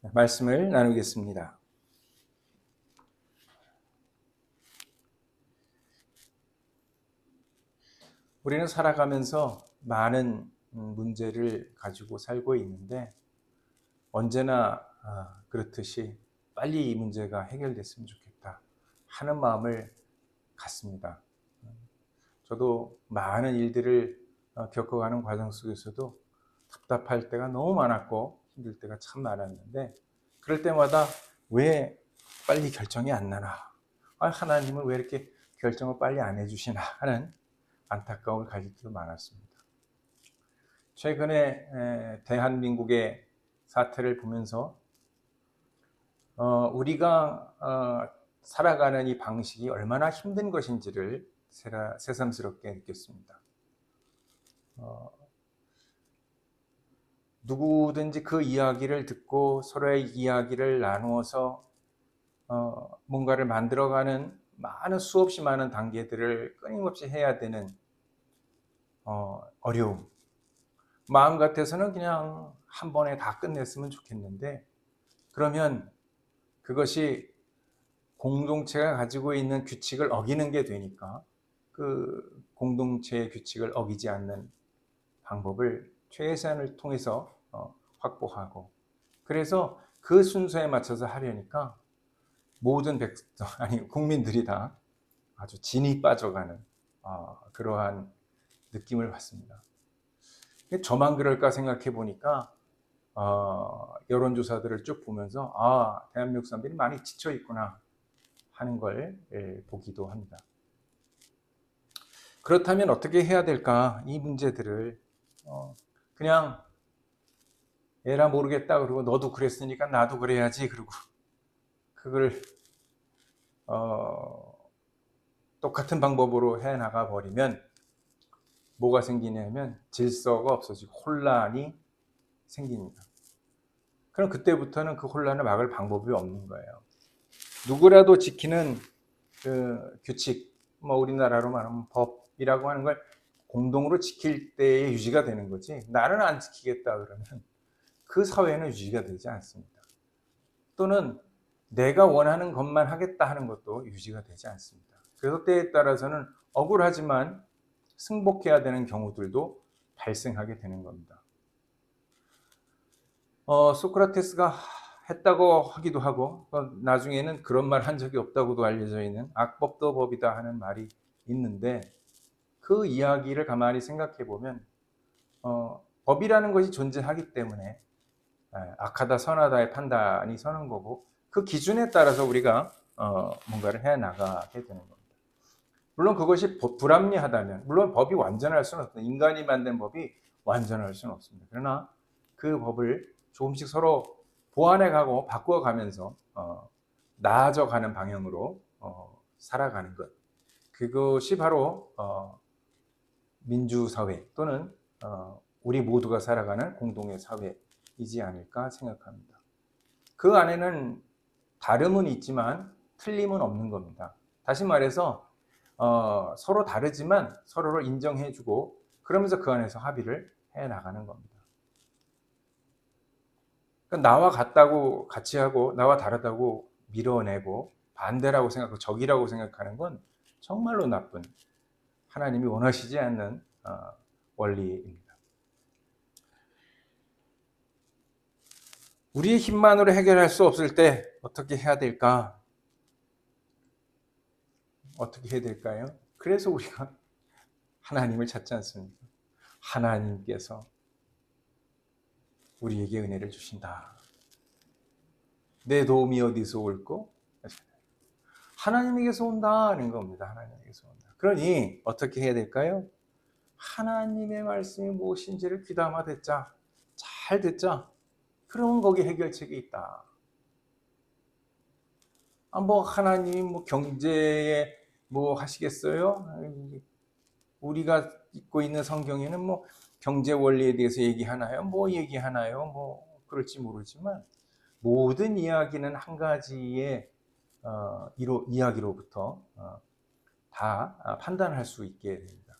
말씀을 나누겠습니다. 우리는 살아가면서 많은 문제를 가지고 살고 있는데 언제나 그렇듯이 빨리 이 문제가 해결됐으면 좋겠다 하는 마음을 갖습니다. 저도 많은 일들을 겪어가는 과정 속에서도 답답할 때가 너무 많았고 힘들 때가 참 많았는데 그럴 때마다 왜 빨리 결정이 안 나나? 하나님은 왜 이렇게 결정을 빨리 안 해주시나 하는 안타까움을 가질 때도 많았습니다. 최근에 대한민국의 사태를 보면서 우리가 살아가는 이 방식이 얼마나 힘든 것인지를 새삼스럽게 느꼈습니다. 누구든지 그 이야기를 듣고 서로의 이야기를 나누어서 뭔가를 만들어가는 수없이 많은 단계들을 끊임없이 해야 되는 어려움. 마음 같아서는 그냥 한 번에 다 끝냈으면 좋겠는데 그러면 그것이 공동체가 가지고 있는 규칙을 어기는 게 되니까 그 공동체의 규칙을 어기지 않는 방법을 최선을 통해서 확보하고 그래서 그 순서에 맞춰서 하려니까 모든 국민들이 다 아주 진이 빠져가는 그러한 느낌을 받습니다. 저만 그럴까 생각해 보니까 여론조사들을 쭉 보면서 대한민국 사람들이 많이 지쳐 있구나 하는 걸 보기도 합니다. 그렇다면 어떻게 해야 될까? 이 문제들을 그냥 에라 모르겠다 그러고 너도 그랬으니까 나도 그래야지 그러고 그걸 똑같은 방법으로 해나가 버리면 뭐가 생기냐면 질서가 없어지고 혼란이 생깁니다. 그럼 그때부터는 그 혼란을 막을 방법이 없는 거예요. 누구라도 지키는 그 규칙, 우리나라로 말하면 법이라고 하는 걸 공동으로 지킬 때에 유지가 되는 거지 나는 안 지키겠다 그러면 그 사회는 유지가 되지 않습니다. 또는 내가 원하는 것만 하겠다 하는 것도 유지가 되지 않습니다. 그래서 때에 따라서는 억울하지만 승복해야 되는 경우들도 발생하게 되는 겁니다. 소크라테스가 했다고 하기도 하고 나중에는 그런 말 한 적이 없다고도 알려져 있는 악법도 법이다 하는 말이 있는데 그 이야기를 가만히 생각해 보면 법이라는 것이 존재하기 때문에 악하다 선하다의 판단이 서는 거고 그 기준에 따라서 우리가 뭔가를 해나가게 되는 겁니다. 물론 그것이 불합리하다면 물론 법이 완전할 수는 없습니다. 인간이 만든 법이 완전할 수는 없습니다. 그러나 그 법을 조금씩 서로 보완해가고 바꾸어가면서 나아져가는 방향으로 살아가는 것 그것이 바로 민주사회 또는 우리 모두가 살아가는 공동의 사회이지 않을까 생각합니다. 그 안에는 다름은 있지만 틀림은 없는 겁니다. 다시 말해서 서로 다르지만 서로를 인정해주고 그러면서 그 안에서 합의를 해나가는 겁니다. 그러니까 나와 같다고 같이 하고 나와 다르다고 밀어내고 반대라고 생각하고 적이라고 생각하는 건 정말로 나쁜 하나님이 원하시지 않는 원리입니다. 우리의 힘만으로 해결할 수 없을 때 어떻게 해야 될까? 어떻게 해야 될까요? 그래서 우리가 하나님을 찾지 않습니까? 하나님께서 우리에게 은혜를 주신다. 내 도움이 어디서 올고? 하나님에게서 온다는 겁니다. 하나님에게서 온다. 그러니 어떻게 해야 될까요? 하나님의 말씀이 무엇인지를 귀담아 듣자. 잘 듣자. 그러면 거기 해결책이 있다. 하나님이 경제에 하시겠어요? 우리가 읽고 있는 성경에는 경제 원리에 대해서 얘기하나요? 얘기하나요? 그럴지 모르지만 모든 이야기는 한 가지의 이야기로부터 다 판단할 수 있게 됩니다.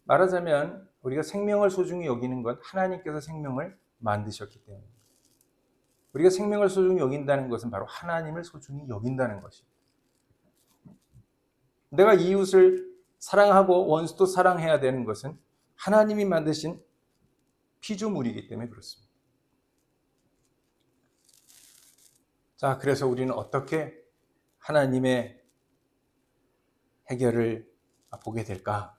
말하자면 우리가 생명을 소중히 여기는 건 하나님께서 생명을 만드셨기 때문입니다. 우리가 생명을 소중히 여긴다는 것은 바로 하나님을 소중히 여긴다는 것입니다. 내가 이웃을 사랑하고 원수도 사랑해야 되는 것은 하나님이 만드신 피조물이기 때문에 그렇습니다. 자, 그래서 우리는 어떻게 하나님의 해결을 보게 될까?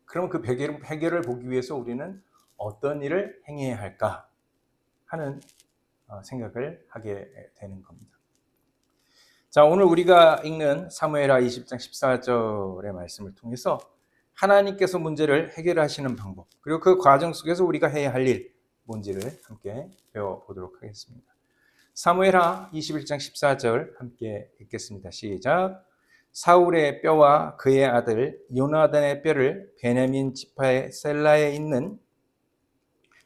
그럼 그 해결을 보기 위해서 우리는 어떤 일을 행해야 할까 하는 생각을 하게 되는 겁니다. 자, 오늘 우리가 읽는 사무엘하 20장 14절의 말씀을 통해서 하나님께서 문제를 해결하시는 방법, 그리고 그 과정 속에서 우리가 해야 할 일 뭔지를 함께 배워보도록 하겠습니다. 사무엘하 21장 14절 함께 읽겠습니다. 시작. 사울의 뼈와 그의 아들 요나단의 뼈를 베냐민 지파의 셀라에 있는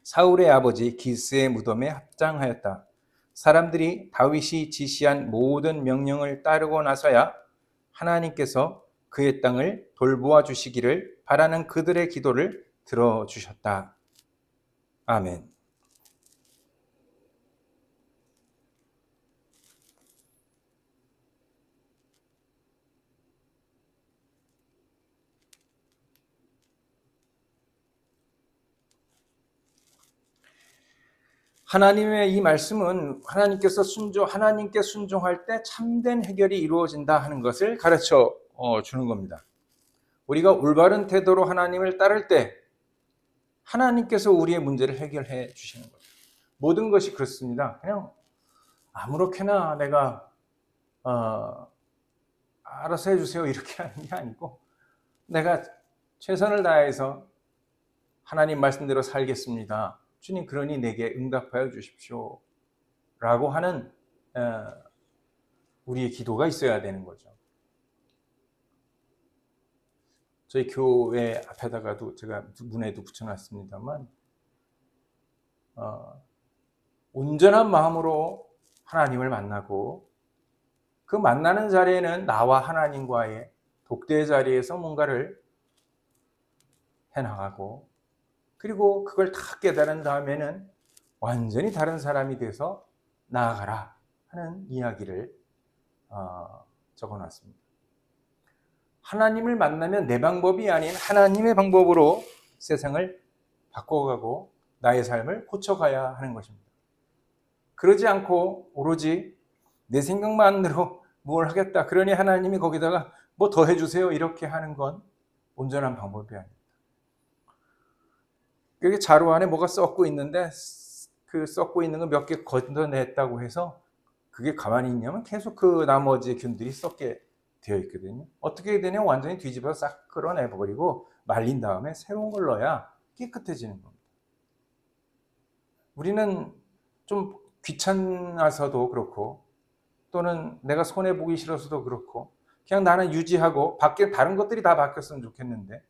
사울의 아버지 기스의 무덤에 합장하였다. 사람들이 다윗이 지시한 모든 명령을 따르고 나서야 하나님께서 그의 땅을 돌보아 주시기를 바라는 그들의 기도를 들어주셨다. 아멘. 하나님의 이 말씀은 하나님께 순종할 때 참된 해결이 이루어진다 하는 것을 가르쳐 주는 겁니다. 우리가 올바른 태도로 하나님을 따를 때 하나님께서 우리의 문제를 해결해 주시는 거죠. 모든 것이 그렇습니다. 그냥 아무렇게나 내가 알아서 해주세요 이렇게 하는 게 아니고, 내가 최선을 다해서 하나님 말씀대로 살겠습니다. 주님 그러니 내게 응답하여 주십시오 라고 하는 우리의 기도가 있어야 되는 거죠. 저희 교회 앞에다가도 제가 문에도 붙여놨습니다만 온전한 마음으로 하나님을 만나고, 그 만나는 자리에는 나와 하나님과의 독대 자리에서 뭔가를 해나가고, 그리고 그걸 다 깨달은 다음에는 완전히 다른 사람이 돼서 나아가라 하는 이야기를 적어놨습니다. 하나님을 만나면 내 방법이 아닌 하나님의 방법으로 세상을 바꿔가고 나의 삶을 고쳐가야 하는 것입니다. 그러지 않고 오로지 내 생각만으로 뭘 하겠다, 그러니 하나님이 거기다가 뭐 더 해주세요 이렇게 하는 건 온전한 방법이 아닙니다. 여기 자루 안에 뭐가 썩고 있는데 그 썩고 있는 거 몇 개 걷어냈다고 해서 그게 가만히 있냐면 계속 그 나머지 균들이 썩게 되어 있거든요. 어떻게 되냐면 완전히 뒤집어서 싹 끌어내버리고 말린 다음에 새로운 걸 넣어야 깨끗해지는 겁니다. 우리는 좀 귀찮아서도 그렇고, 또는 내가 손해보기 싫어서도 그렇고, 그냥 나는 유지하고 밖에 다른 것들이 다 바뀌었으면 좋겠는데,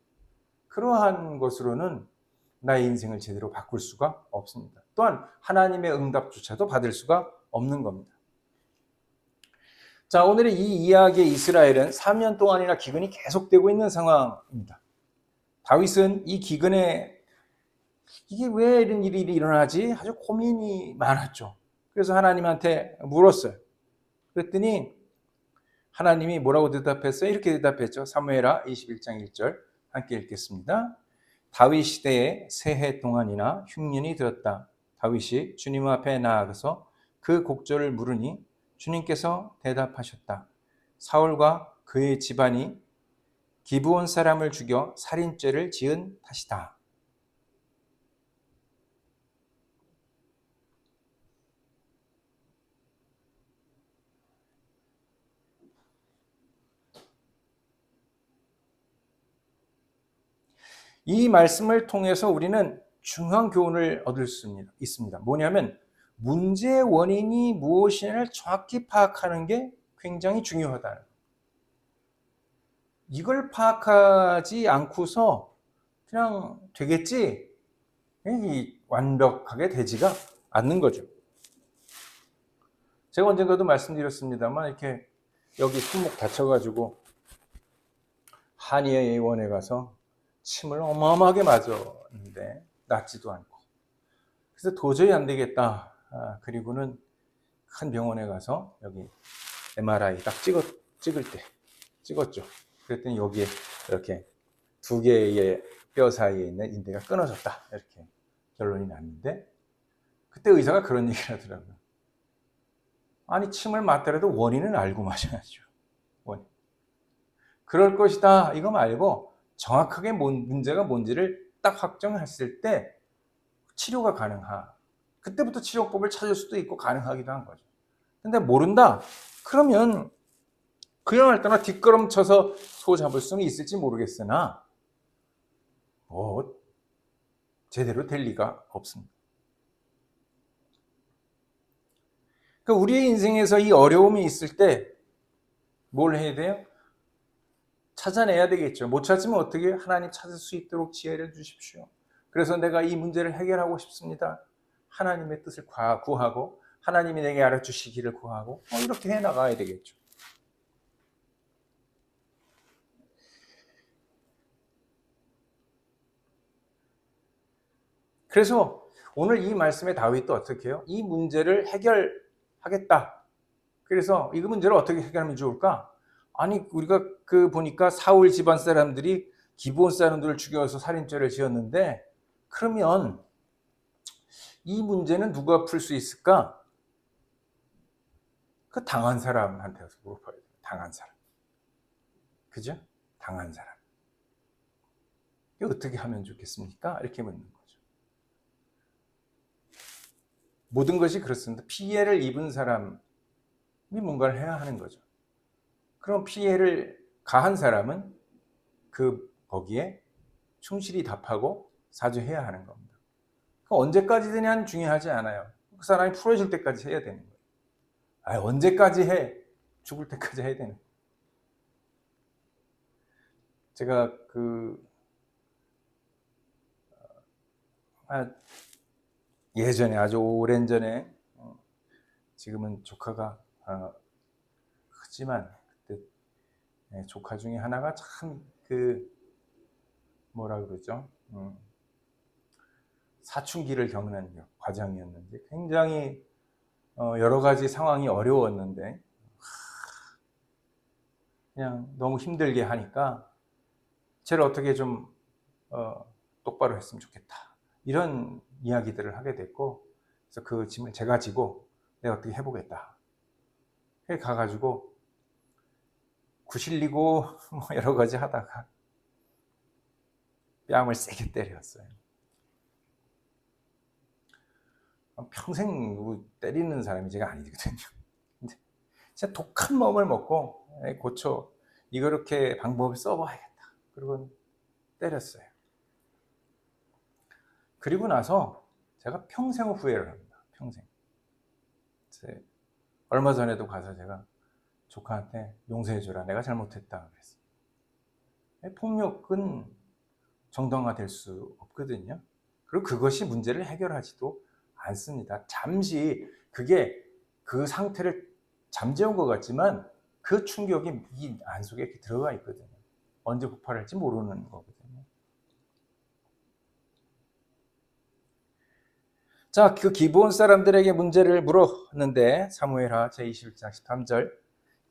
그러한 것으로는 나의 인생을 제대로 바꿀 수가 없습니다. 또한 하나님의 응답조차도 받을 수가 없는 겁니다. 자, 오늘의 이 이야기의 이스라엘은 3년 동안이나 기근이 계속되고 있는 상황입니다. 다윗은 이 기근에 이게 왜 이런 일이 일어나지? 아주 고민이 많았죠. 그래서 하나님한테 물었어요. 그랬더니 하나님이 뭐라고 대답했어요? 이렇게 대답했죠. 사무엘하 21장 1절 함께 읽겠습니다. 다윗 시대에 새해 동안이나 흉년이 들었다. 다윗이 주님 앞에 나아가서 그 곡절을 물으니 주님께서 대답하셨다. 사울과 그의 집안이 기브온 사람을 죽여 살인죄를 지은 탓이다. 이 말씀을 통해서 우리는 중요한 교훈을 얻을 수 있습니다. 뭐냐면 문제의 원인이 무엇인지를 정확히 파악하는 게 굉장히 중요하다는 거예요. 이걸 파악하지 않고서 그냥 되겠지, 완벽하게 되지가 않는 거죠. 제가 언젠가도 말씀드렸습니다만, 이렇게 여기 손목 다쳐가지고 한의원에 가서 침을 어마어마하게 맞았는데 낫지도 않고, 그래서 도저히 안 되겠다 그리고는 큰 병원에 가서 여기 MRI 딱 찍었죠. 그랬더니 여기에 이렇게 두 개의 뼈 사이에 있는 인대가 끊어졌다. 이렇게 결론이 났는데, 그때 의사가 그런 얘기를 하더라고요. 아니, 침을 맞더라도 원인은 알고 마셔야죠. 원인. 그럴 것이다. 이거 말고 정확하게 문제가 뭔지를 딱 확정했을 때 치료가 그때부터 치료법을 찾을 수도 있고 가능하기도 한 거죠. 근데 모른다. 그러면 그냥 따라 뒷걸음쳐서 소 잡을 수는 있을지 모르겠으나 제대로 될 리가 없습니다. 그러니까 우리의 인생에서 이 어려움이 있을 때 뭘 해야 돼요? 찾아내야 되겠죠. 못 찾으면 어떻게 하나님 찾을 수 있도록 지혜를 주십시오. 그래서 내가 이 문제를 해결하고 싶습니다. 하나님의 뜻을 구하고 하나님이 내게 알아주시기를 구하고 이렇게 해나가야 되겠죠. 그래서 오늘 이 말씀의 다윗도 어떻게 해요? 이 문제를 해결하겠다. 그래서 이 문제를 어떻게 해결하면 좋을까? 아니, 우리가 보니까 사울 집안 사람들이 기브온 사람들을 죽여서 살인죄를 지었는데, 그러면 이 문제는 누가 풀 수 있을까? 그 당한 사람한테 가서 물어봐야 돼요. 당한 사람. 그죠? 당한 사람. 이거 어떻게 하면 좋겠습니까? 이렇게 묻는 거죠. 모든 것이 그렇습니다. 피해를 입은 사람이 뭔가를 해야 하는 거죠. 그럼 피해를 가한 사람은 거기에 충실히 답하고 사죄해야 하는 겁니다. 언제까지 되냐는 중요하지 않아요. 그 사람이 풀어질 때까지 해야 되는 거예요. 언제까지 해? 죽을 때까지 해야 되는 거예요. 제가 예전에, 아주 오랜 전에, 지금은 조카가 크지만 그때 조카 중에 하나가 참 뭐라 그러죠? 사춘기를 겪는 과정이었는데 굉장히 여러 가지 상황이 어려웠는데 그냥 너무 힘들게 하니까 쟤를 어떻게 좀 똑바로 했으면 좋겠다. 이런 이야기들을 하게 됐고, 그래서 그 짐을 제가 지고 내가 어떻게 해보겠다. 가가지고 구실리고 여러 가지 하다가 뺨을 세게 때렸어요. 평생 때리는 사람이 제가 아니거든요. 근데 진짜 독한 마음을 먹고 고쳐 이렇게 방법을 써봐야겠다. 그리고 때렸어요. 그리고 나서 제가 평생 후회를 합니다. 평생. 얼마 전에도 가서 제가 조카한테 용서해줘라. 내가 잘못했다. 그랬어요. 폭력은 정당화될 수 없거든요. 그리고 그것이 문제를 해결하지도 않습니다. 잠시 그게 그 상태를 잠재운 것 같지만 그 충격이 이 안 속에 이렇게 들어가 있거든요. 언제 폭발할지 모르는 거거든요. 자, 그 기브온 사람들에게 문제를 물었는데 사무엘하 제21장 13절,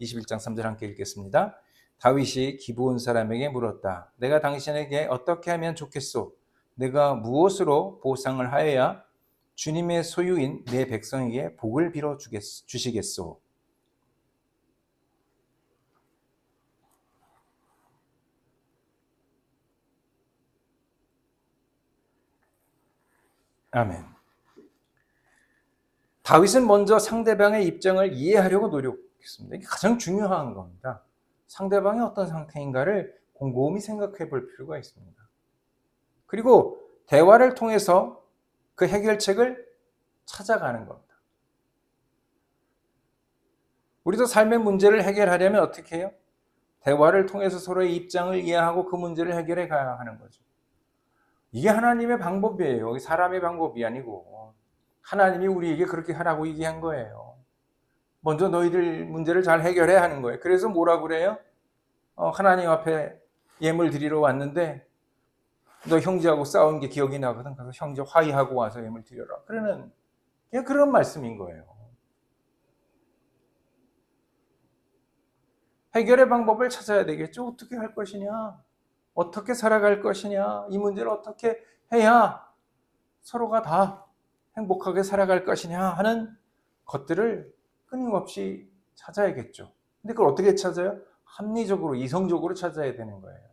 21장 3절 함께 읽겠습니다. 다윗이 기브온 사람에게 물었다. 내가 당신에게 어떻게 하면 좋겠소? 내가 무엇으로 보상을 하여야 주님의 소유인 내 백성에게 복을 빌어 주시겠소? 아멘. 다윗은 먼저 상대방의 입장을 이해하려고 노력했습니다. 이게 가장 중요한 겁니다. 상대방이 어떤 상태인가를 곰곰이 생각해 볼 필요가 있습니다. 그리고 대화를 통해서 그 해결책을 찾아가는 겁니다. 우리도 삶의 문제를 해결하려면 어떻게 해요? 대화를 통해서 서로의 입장을 이해하고 그 문제를 해결해 가야 하는 거죠. 이게 하나님의 방법이에요. 사람의 방법이 아니고 하나님이 우리에게 그렇게 하라고 얘기한 거예요. 먼저 너희들 문제를 잘 해결해야 하는 거예요. 그래서 뭐라고 그래요? 하나님 앞에 예물 드리러 왔는데 너 형제하고 싸운 게 기억이 나거든. 그래서 형제 화해하고 와서 예물 드려라. 그러는 그냥 그런 말씀인 거예요. 해결의 방법을 찾아야 되겠죠. 어떻게 할 것이냐? 어떻게 살아갈 것이냐? 이 문제를 어떻게 해야 서로가 다 행복하게 살아갈 것이냐 하는 것들을 끊임없이 찾아야겠죠. 근데 그걸 어떻게 찾아요? 합리적으로, 이성적으로 찾아야 되는 거예요.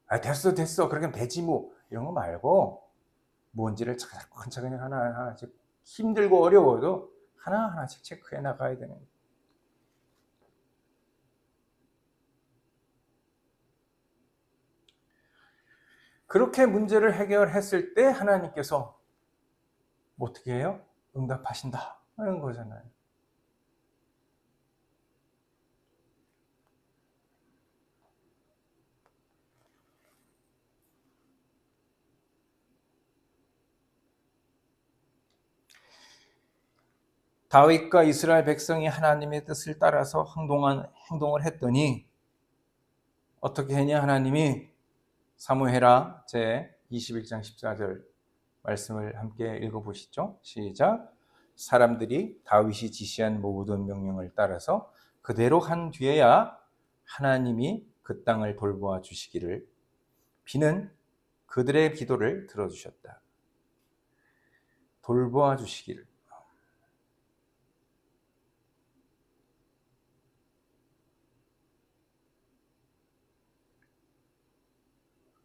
아, 됐어. 그러면 되지 뭐. 이런 거 말고 뭔지를 차근차근히 하나하나씩 힘들고 어려워도 하나하나씩 체크해 나가야 되는 거예요. 그렇게 문제를 해결했을 때 하나님께서 어떻게 해요? 응답하신다 하는 거잖아요. 다윗과 이스라엘 백성이 하나님의 뜻을 따라서 행동을 했더니 어떻게 했냐? 하나님이 사무엘하 제 21장 14절 말씀을 함께 읽어보시죠. 시작. 사람들이 다윗이 지시한 모든 명령을 따라서 그대로 한 뒤에야 하나님이 그 땅을 돌보아 주시기를 비는 그들의 기도를 들어주셨다. 돌보아 주시기를.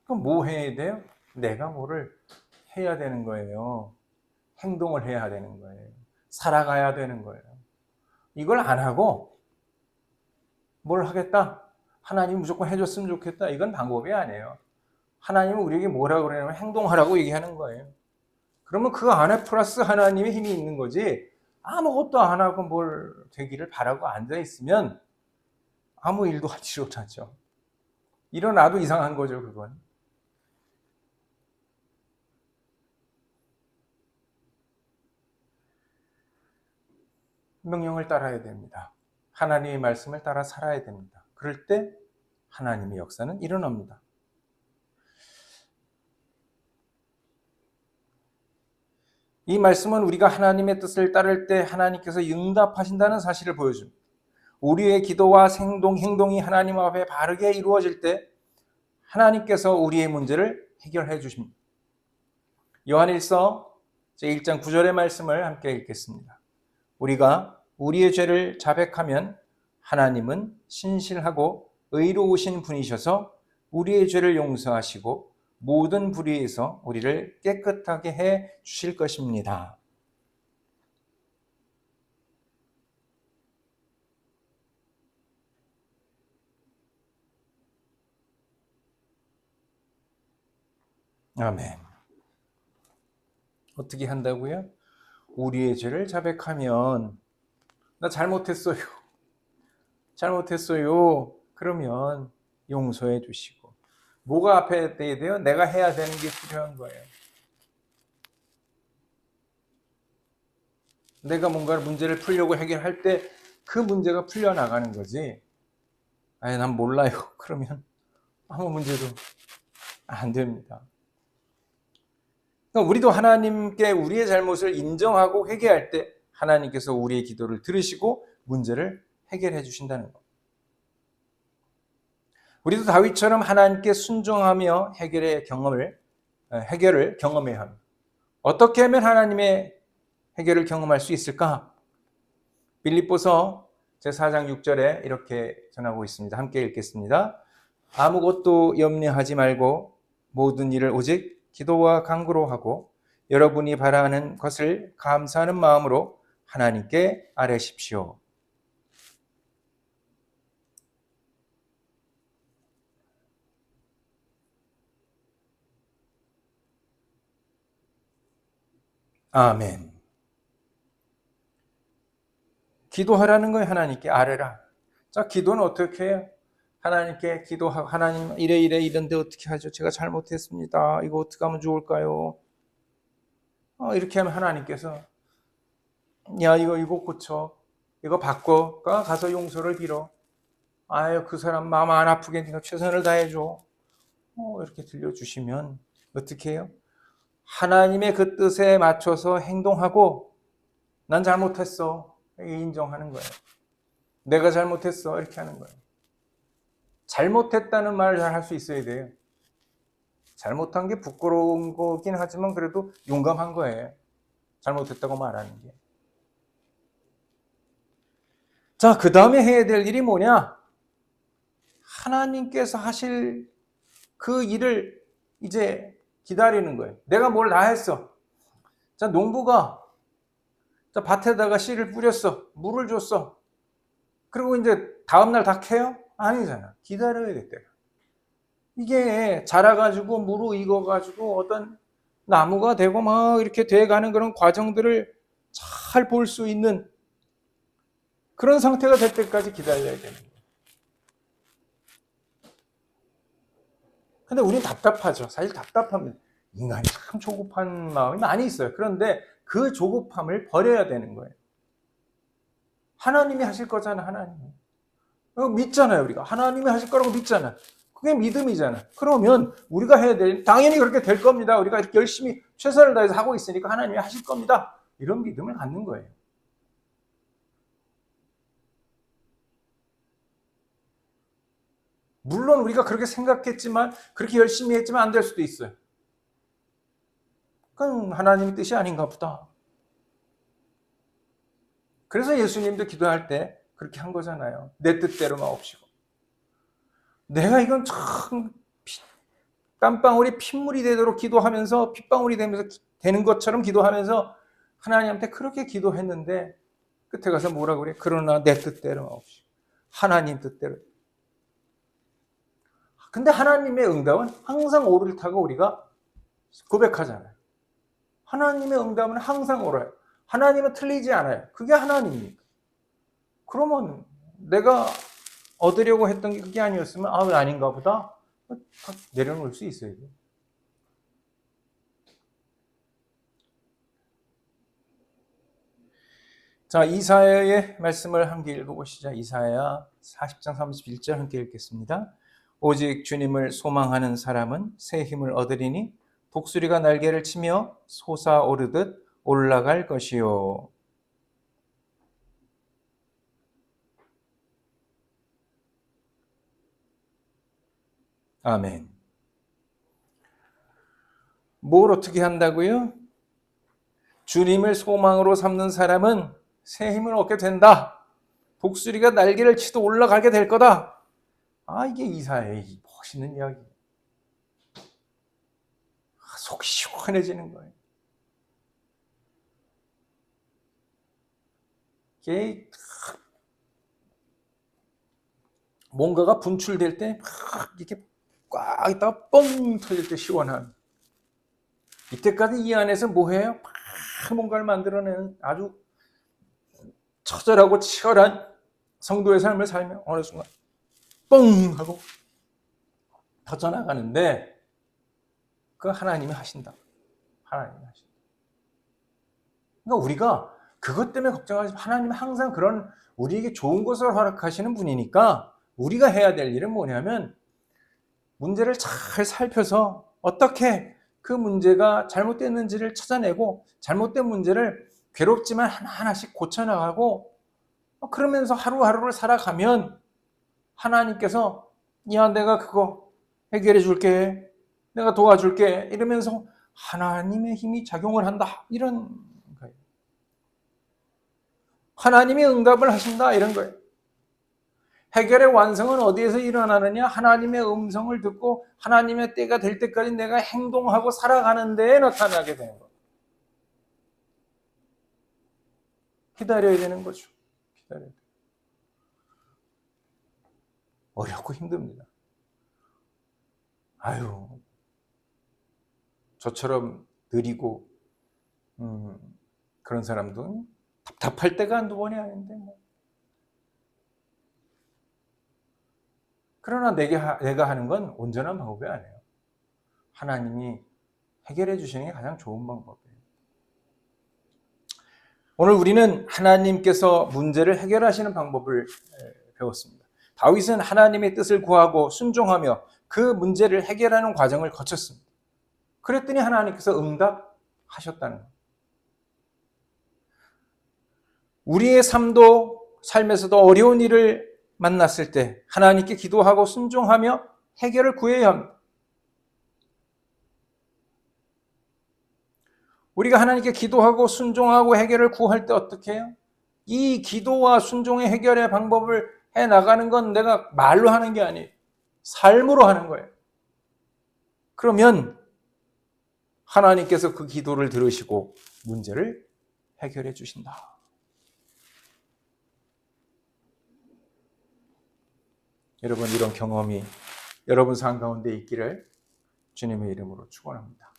그럼 뭐 해야 돼요? 내가 뭐를 해야 되는 거예요. 행동을 해야 되는 거예요. 살아가야 되는 거예요. 이걸 안 하고 뭘 하겠다? 하나님 무조건 해줬으면 좋겠다. 이건 방법이 아니에요. 하나님은 우리에게 뭐라고 그러냐면 행동하라고 얘기하는 거예요. 그러면 그 안에 플러스 하나님의 힘이 있는 거지 아무것도 안 하고 뭘 되기를 바라고 앉아있으면 아무 일도 하지 못하죠. 일어나도 이상한 거죠, 그건. 명령을 따라야 됩니다. 하나님의 말씀을 따라 살아야 됩니다. 그럴 때 하나님의 역사는 일어납니다. 이 말씀은 우리가 하나님의 뜻을 따를 때 하나님께서 응답하신다는 사실을 보여줍니다. 우리의 기도와 행동이 하나님 앞에 바르게 이루어질 때 하나님께서 우리의 문제를 해결해 주십니다. 요한일서 제1장 9절의 말씀을 함께 읽겠습니다. 우리가 우리의 죄를 자백하면 하나님은 신실하고 의로우신 분이셔서 우리의 죄를 용서하시고 모든 불의에서 우리를 깨끗하게 해 주실 것입니다. 아멘. 어떻게 한다고요? 우리의 죄를 자백하면 나 잘못했어요. 그러면 용서해 주시고 뭐가 앞에 돼야 돼요? 내가 해야 되는 게 필요한 거예요. 내가 뭔가 문제를 풀려고 해결할 때 그 문제가 풀려나가는 거지. 아니, 난 몰라요. 그러면 아무 문제도 안 됩니다. 그러니까 우리도 하나님께 우리의 잘못을 인정하고 회개할 때 하나님께서 우리의 기도를 들으시고 문제를 해결해 주신다는 것. 우리도 다윗처럼 하나님께 순종하며 해결을 경험해야 합니다. 어떻게 하면 하나님의 해결을 경험할 수 있을까? 빌립보서 제4장 6절에 이렇게 전하고 있습니다. 함께 읽겠습니다. 아무것도 염려하지 말고 모든 일을 오직 기도와 간구로 하고 여러분이 바라는 것을 감사하는 마음으로 하나님께 아뢰십시오. 아멘. 기도하라는 거예요. 하나님께 아뢰라. 자, 기도는 어떻게 해요? 하나님께 기도하고 하나님 이런데 어떻게 하죠? 제가 잘못했습니다. 이거 어떻게 하면 좋을까요? 이렇게 하면 하나님께서 야 이거 고쳐. 이거 바꿔. 가서 용서를 빌어. 아유 그 사람 마음 안 아프게 네가 최선을 다해줘. 이렇게 들려주시면 어떻게 해요? 하나님의 그 뜻에 맞춰서 행동하고 난 잘못했어 인정하는 거예요. 내가 잘못했어 이렇게 하는 거예요. 잘못했다는 말을 잘 할 수 있어야 돼요. 잘못한 게 부끄러운 거긴 하지만 그래도 용감한 거예요. 잘못했다고 말하는 게. 자, 그 다음에 해야 될 일이 뭐냐? 하나님께서 하실 그 일을 이제 기다리는 거예요. 내가 뭘 다 했어. 자, 농부가 자, 밭에다가 씨를 뿌렸어. 물을 줬어. 그리고 이제 다음날 다 캐요? 아니잖아. 기다려야 돼, 때가. 이게 자라가지고 무르익어가지고 어떤 나무가 되고 막 이렇게 돼가는 그런 과정들을 잘 볼 수 있는 그런 상태가 될 때까지 기다려야 되는 거예요. 근데 우린 답답하죠. 사실 답답합니다. 인간이 참 조급한 마음이 많이 있어요. 그런데 그 조급함을 버려야 되는 거예요. 하나님이 하실 거잖아, 하나님이. 믿잖아요, 우리가. 하나님이 하실 거라고 믿잖아. 그게 믿음이잖아. 그러면 우리가 해야 될, 당연히 그렇게 될 겁니다. 우리가 이렇게 열심히 최선을 다해서 하고 있으니까 하나님이 하실 겁니다. 이런 믿음을 갖는 거예요. 물론 우리가 그렇게 생각했지만, 그렇게 열심히 했지만 안 될 수도 있어요. 그건 하나님의 뜻이 아닌가 보다. 그래서 예수님도 기도할 때 그렇게 한 거잖아요. 내 뜻대로만 없이고. 내가 이건 참 땀방울이 핏물이 되도록 기도하면서 핏방울이 되는 것처럼 기도하면서 하나님한테 그렇게 기도했는데 끝에 가서 뭐라고 그래? 그러나 내 뜻대로만 없이. 하나님 뜻대로. 근데 하나님의 응답은 항상 오를 타고 우리가 고백하잖아요. 하나님의 응답은 항상 옳아요. 하나님은 틀리지 않아요. 그게 하나님이니까. 그러면 내가 얻으려고 했던 게 그게 아니었으면 왜 아닌가 보다 내려놓을 수 있어요. 자, 이사야의 말씀을 함께 읽어보시죠. 이사야 40장 31절 함께 읽겠습니다. 오직 주님을 소망하는 사람은 새 힘을 얻으리니 독수리가 날개를 치며 솟아오르듯 올라갈 것이요. 아멘. 뭘 어떻게 한다고요? 주님을 소망으로 삼는 사람은 새 힘을 얻게 된다. 독수리가 날개를 치도 올라가게 될 거다. 이게 이사야의 멋있는 이야기. 속이 시원해지는 거예요. 이게 뭔가가 분출될 때 이렇게 꽉 있다가 뻥 터질 때 시원한. 이때까지 이 안에서 뭐해요? 뭔가를 만들어내는 아주 처절하고 치열한 성도의 삶을 살며 어느 순간 뻥 하고 터져나가는데 그 하나님이 하신다. 하나님이 하신다. 그러니까 우리가 그것 때문에 걱정하지 마. 하나님은 항상 그런 우리에게 좋은 것을 허락하시는 분이니까 우리가 해야 될 일은 뭐냐면 문제를 잘 살펴서 어떻게 그 문제가 잘못됐는지를 찾아내고 잘못된 문제를 괴롭지만 하나하나씩 고쳐나가고 그러면서 하루하루를 살아가면 하나님께서 야 내가 그거 해결해 줄게 내가 도와줄게 이러면서 하나님의 힘이 작용을 한다 이런 거예요. 하나님이 응답을 하신다 이런 거예요. 해결의 완성은 어디에서 일어나느냐? 하나님의 음성을 듣고 하나님의 때가 될 때까지 내가 행동하고 살아가는 데에 나타나게 되는 거예요. 기다려야 되는 거죠. 기다려야 돼요. 어렵고 힘듭니다. 저처럼 느리고 그런 사람도 답답할 때가 한두 번이 아닌데 그러나 내가 하는 건 온전한 방법이 아니에요. 하나님이 해결해 주시는 게 가장 좋은 방법이에요. 오늘 우리는 하나님께서 문제를 해결하시는 방법을 배웠습니다. 다윗은 하나님의 뜻을 구하고 순종하며 그 문제를 해결하는 과정을 거쳤습니다. 그랬더니 하나님께서 응답하셨다는 거예요. 우리의 삶에서도 어려운 일을 만났을 때 하나님께 기도하고 순종하며 해결을 구해야 합니다. 우리가 하나님께 기도하고 순종하고 해결을 구할 때 어떻게 해요? 이 기도와 순종의 해결의 방법을 해 나가는 건 내가 말로 하는 게 아니에요. 삶으로 하는 거예요. 그러면 하나님께서 그 기도를 들으시고 문제를 해결해 주신다. 여러분, 이런 경험이 여러분 삶 가운데 있기를 주님의 이름으로 축원합니다.